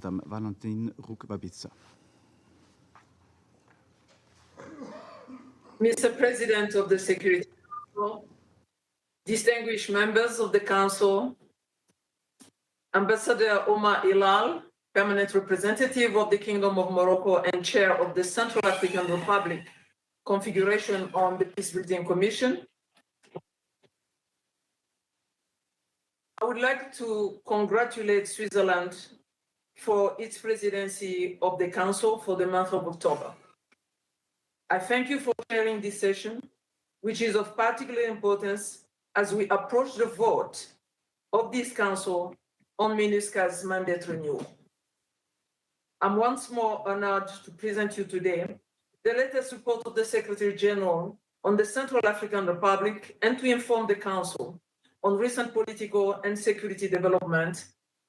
Madame Valentine Rugwabiza. Mr. President of the Security Council, distinguished members of the Council, Ambassador Omar Ilal, Permanent Representative of the Kingdom of Morocco and Chair of the Central African Republic Configuration on the Peacebuilding Commission. I would like to congratulate Switzerland for its presidency of the Council for the month of October. I thank you for chairing this session, which is of particular importance as we approach the vote of this Council on MINUSCA's mandate renewal. I'm once more honored to present you today the latest report of the Secretary General on the Central African Republic and to inform the Council on recent political and security development,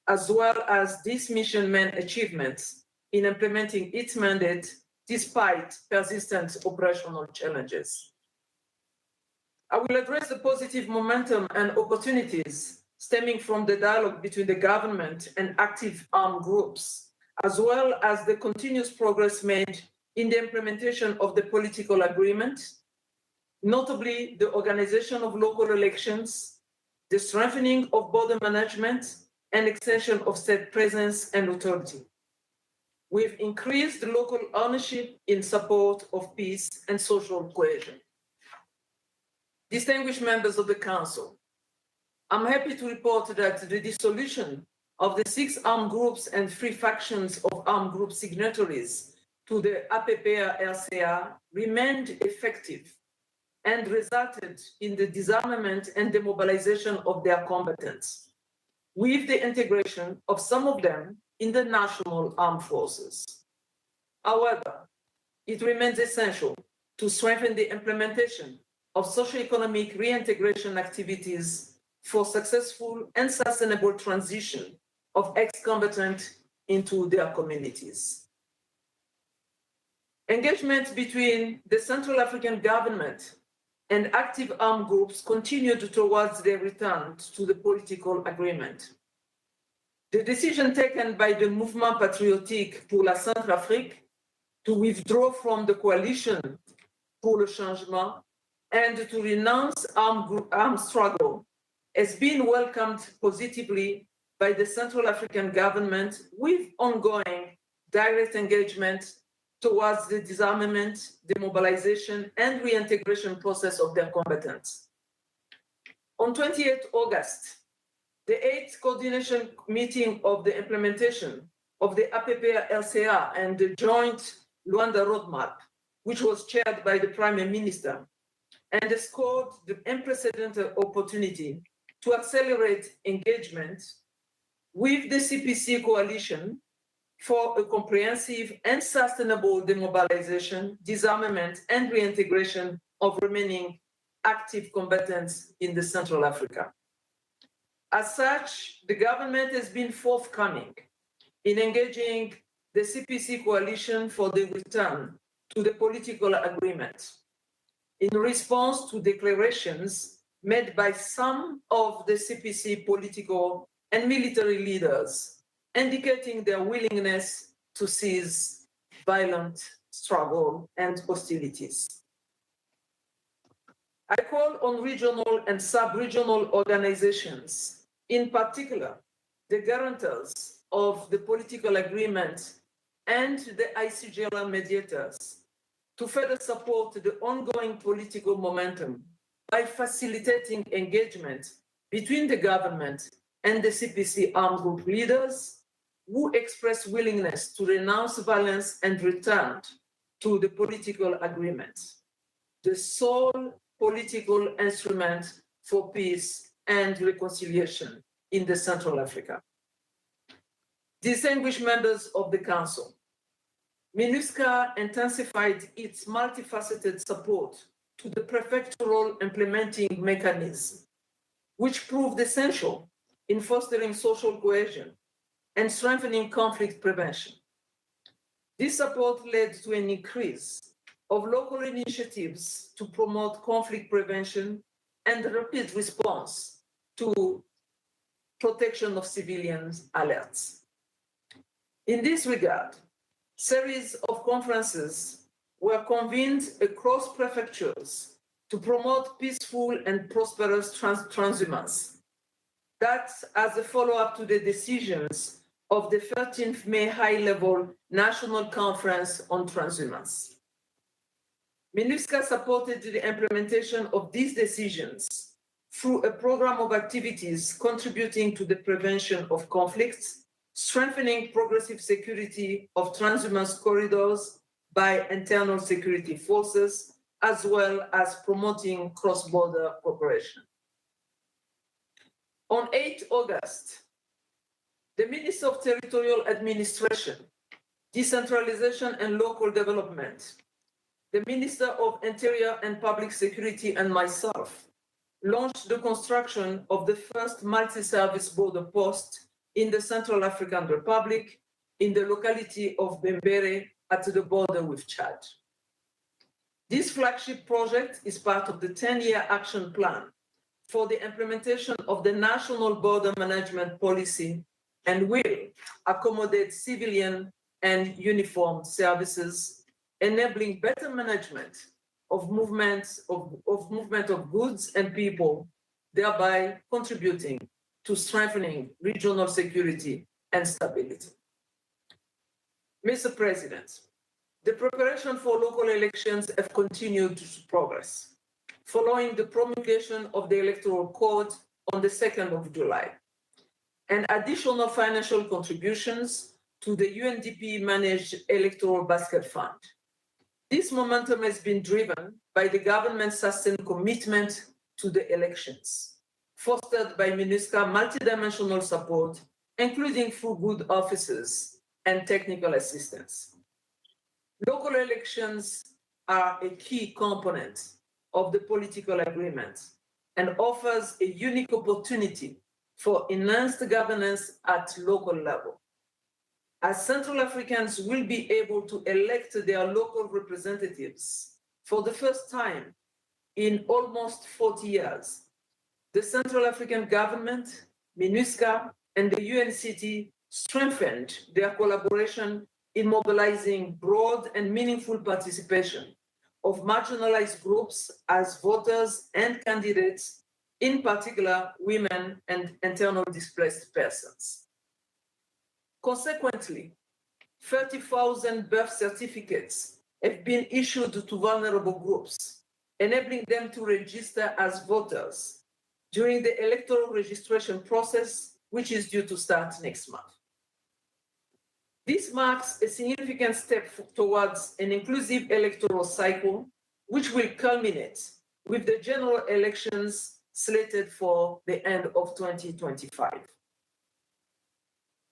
as well as this mission's main achievements in implementing its mandate despite persistent operational challenges. I will address the positive momentum and opportunities stemming from the dialogue between the government and active armed groups, as well as the continuous progress made in the implementation of the political agreement, notably the organization of local elections, the strengthening of border management, and extension of state presence and authority. We've increased local ownership in support of peace and social cohesion. Distinguished members of the Council, I'm happy to report that the dissolution of the 6 armed groups and 3 factions of armed group signatories to the APPA-RCA remained effective and resulted in the disarmament and demobilization of their combatants, with the integration of some of them in the national armed forces. However, it remains essential to strengthen the implementation of socio-economic reintegration activities for successful and sustainable transition of ex-combatants into their communities. Engagement between the Central African government and active armed groups continued towards their return to the political agreement. The decision taken by the Mouvement Patriotique pour la Centrafrique to withdraw from the coalition pour le changement and to renounce armed struggle has been welcomed positively by the Central African government with ongoing direct engagement towards the disarmament, demobilization, and reintegration process of their combatants. On 28 August, the 8th coordination meeting of the implementation of the APPA-RCA and the joint Luanda roadmap, which was chaired by the Prime Minister, underscored the unprecedented opportunity to accelerate engagement with the CPC coalition for a comprehensive and sustainable demobilization, disarmament, and reintegration of remaining active combatants in the Central Africa. As such, the government has been forthcoming in engaging the CPC coalition for the return to the political agreement in response to declarations made by some of the CPC political and military leaders indicating their willingness to cease violent struggle and hostilities. I call on regional and sub-regional organizations, in particular, the guarantors of the political agreement and the ICGLR mediators, to further support the ongoing political momentum by facilitating engagement between the government and the CPC armed group leaders who express willingness to renounce violence and return to the political agreement, the sole political instrument for peace and reconciliation in the Central Africa. Distinguished members of the Council, MINUSCA intensified its multifaceted support to the prefectural implementing mechanism, which proved essential in fostering social cohesion and strengthening conflict prevention. This support led to an increase of local initiatives to promote conflict prevention and rapid response to protection of civilians alerts. In this regard, series of conferences were convened across prefectures to promote peaceful and prosperous transhumance. That's as a follow-up to the decisions of the 13th May High-Level National Conference on Transhumance. MINUSCA supported the implementation of these decisions through a program of activities contributing to the prevention of conflicts, strengthening progressive security of transhumance corridors by internal security forces, as well as promoting cross-border cooperation. On 8 August, the Minister of Territorial Administration, Decentralization and Local Development, the Minister of Interior and Public Security, and myself launched the construction of the first multi-service border post in the Central African Republic in the locality of Bembere at the border with Chad. This flagship project is part of the 10-year action plan for the implementation of the National Border Management Policy and will accommodate civilian and uniformed services, enabling better management of movement of goods and people, thereby contributing to strengthening regional security and stability. Mr. President, the preparation for local elections have continued to progress following the promulgation of the Electoral Code on the 2nd of July, and additional financial contributions to the UNDP-managed Electoral Basket Fund. This momentum has been driven by the government's sustained commitment to the elections, fostered by MINUSCA multidimensional support, including through good offices and technical assistance. Local elections are a key component of the political agreement and offers a unique opportunity for enhanced governance at local level, as Central Africans will be able to elect their local representatives for the first time in almost 40 years. The Central African government, MINUSCA, and the UNCT strengthened their collaboration in mobilizing broad and meaningful participation of marginalized groups as voters and candidates, in particular women and internally displaced persons. Consequently, 30,000 birth certificates have been issued to vulnerable groups, enabling them to register as voters during the electoral registration process, which is due to start next month. This marks a significant step towards an inclusive electoral cycle, which will culminate with the general elections slated for the end of 2025.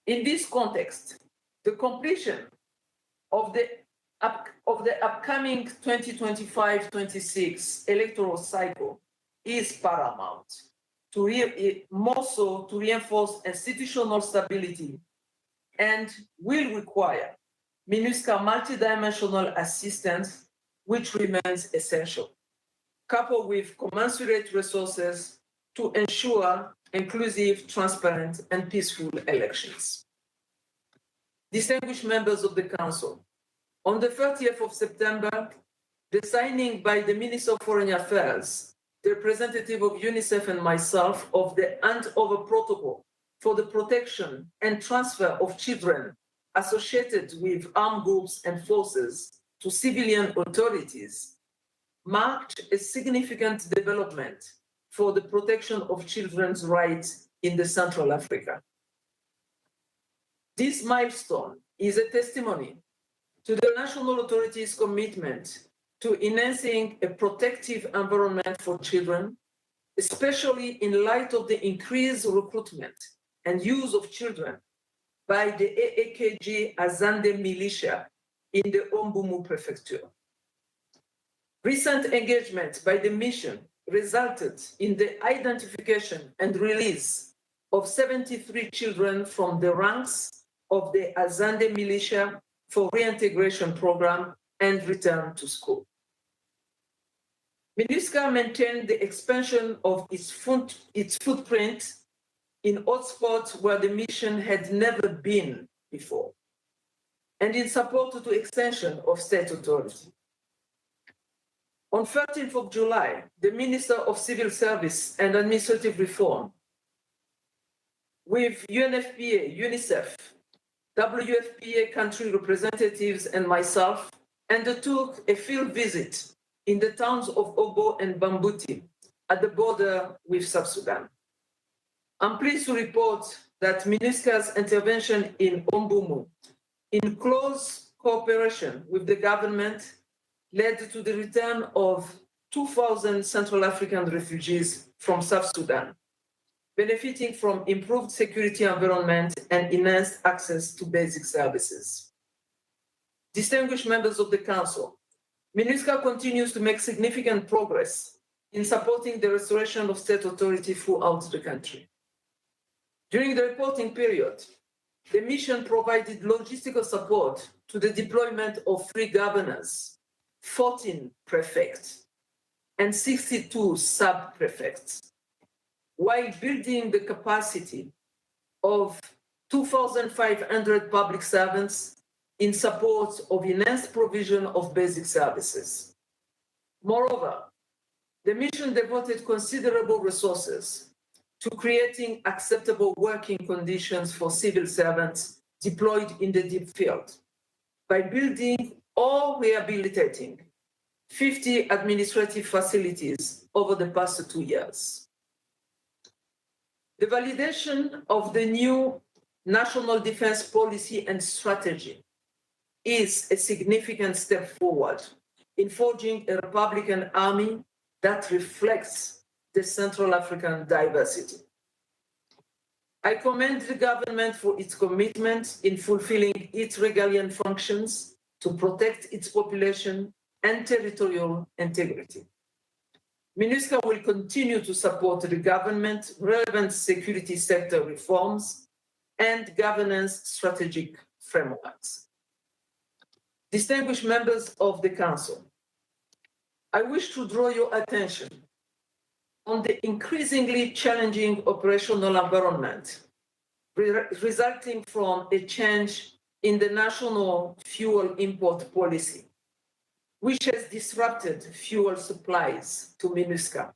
In this context, the completion of the upcoming 2025-26 electoral cycle is paramount, more so to reinforce institutional stability, and will require MINUSCA multidimensional assistance, which remains essential, coupled with commensurate resources to ensure inclusive, transparent, and peaceful elections. Distinguished members of the Council, on the 30th of September, the signing by the Minister of Foreign Affairs, the representative of UNICEF and myself, of the handover protocol for the protection and transfer of children associated with armed groups and forces to civilian authorities marked a significant development for the protection of children's rights in the Central Africa. This milestone is a testimony to the national authorities' commitment to enhancing a protective environment for children, especially in light of the increased recruitment and use of children by the AAKG Azande militia in the Ombumu prefecture. Recent engagement by the mission resulted in the identification and release of 73 children from the ranks of the Azande militia for reintegration program and return to school. MINUSCA maintained the expansion of its footprint in hotspots where the mission had never been before, and in support to extension of state authority. On 13th of July, the Minister of Civil Service and Administrative Reform, with UNFPA, UNICEF, WFPA country representatives and myself, undertook a field visit in the towns of Obo and Bambuti at the border with South Sudan. I'm pleased to report that MINUSCA's intervention in Ombumu, in close cooperation with the government, led to the return of 2,000 Central African refugees from South Sudan, benefiting from improved security environment and enhanced access to basic services. Distinguished members of the Council, MINUSCA continues to make significant progress in supporting the restoration of state authority throughout the country. During the reporting period, the mission provided logistical support to the deployment of 3 governors, 14 prefects, and 62 sub-prefects, while building the capacity of 2,500 public servants in support of enhanced provision of basic services. Moreover, the mission devoted considerable resources to creating acceptable working conditions for civil servants deployed in the deep field by building or rehabilitating 50 administrative facilities over the past 2 years. The validation of the new National Defense Policy and Strategy is a significant step forward in forging a Republican army that reflects the Central African diversity. I commend the government for its commitment in fulfilling its regalian functions to protect its population and territorial integrity. MINUSCA will continue to support the government, relevant security sector reforms, and governance strategic frameworks. Distinguished members of the Council, I wish to draw your attention on the increasingly challenging operational environment resulting from a change in the national fuel import policy, which has disrupted fuel supplies to MINUSCA.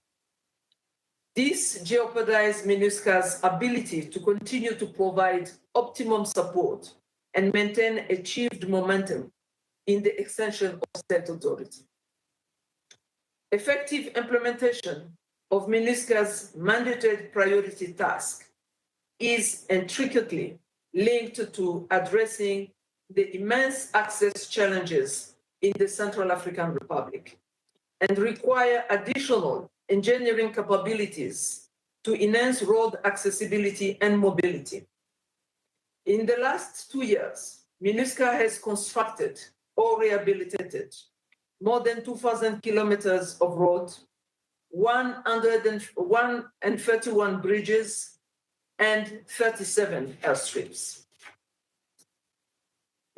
This jeopardized MINUSCA's ability to continue to provide optimum support and maintain achieved momentum in the extension of state authority. Effective implementation of MINUSCA's mandated priority task is intricately linked to addressing the immense access challenges in the Central African Republic and require additional engineering capabilities to enhance road accessibility and mobility. In the last 2 years, MINUSCA has constructed or rehabilitated more than 2,000 kilometers of road, 131 bridges, and 37 airstrips.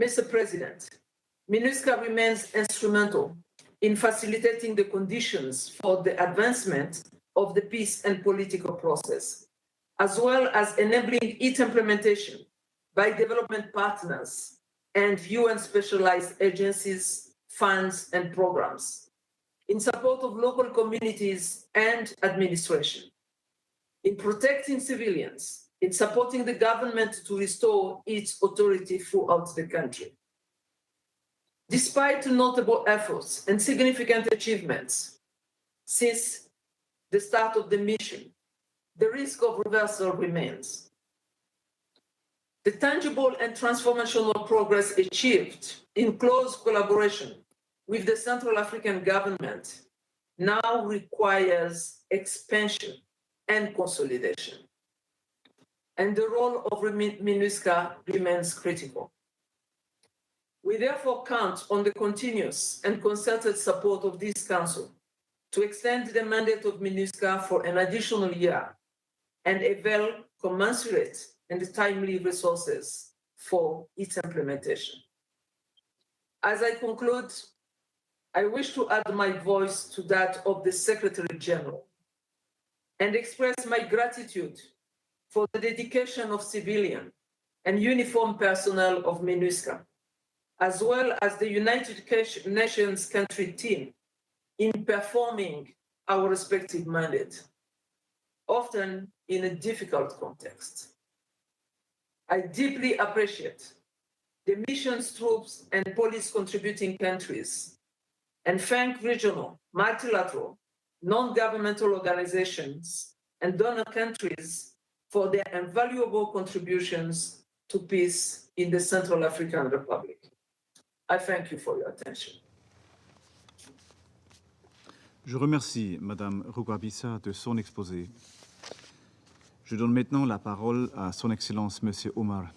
Mr. President, MINUSCA remains instrumental in facilitating the conditions for the advancement of the peace and political process, as well as enabling its implementation by development partners and UN specialized agencies, funds, and programs in support of local communities and administration, in protecting civilians, in supporting the government to restore its authority throughout the country. Despite notable efforts and significant achievements since the start of the mission, the risk of reversal remains. The tangible and transformational progress achieved in close collaboration with the Central African government now requires expansion and consolidation. And the role of MINUSCA remains critical. We therefore count on the continuous and concerted support of this Council to extend the mandate of MINUSCA for an additional year and avail commensurate and timely resources for its implementation. As I conclude, I wish to add my voice to that of the Secretary General and express my gratitude for the dedication of civilian and uniformed personnel of MINUSCA as well as the United Nations country team in performing our respective mandate, often in a difficult context. I deeply appreciate the missions troops and police contributing countries, and thank regional, multilateral, non-governmental organizations and donor countries for their invaluable contributions to peace in the Central African Republic. I thank you for your attention. Je remercie Madame Rugwabiza de son exposé. Je donne maintenant la parole à Son Excellence Monsieur Omar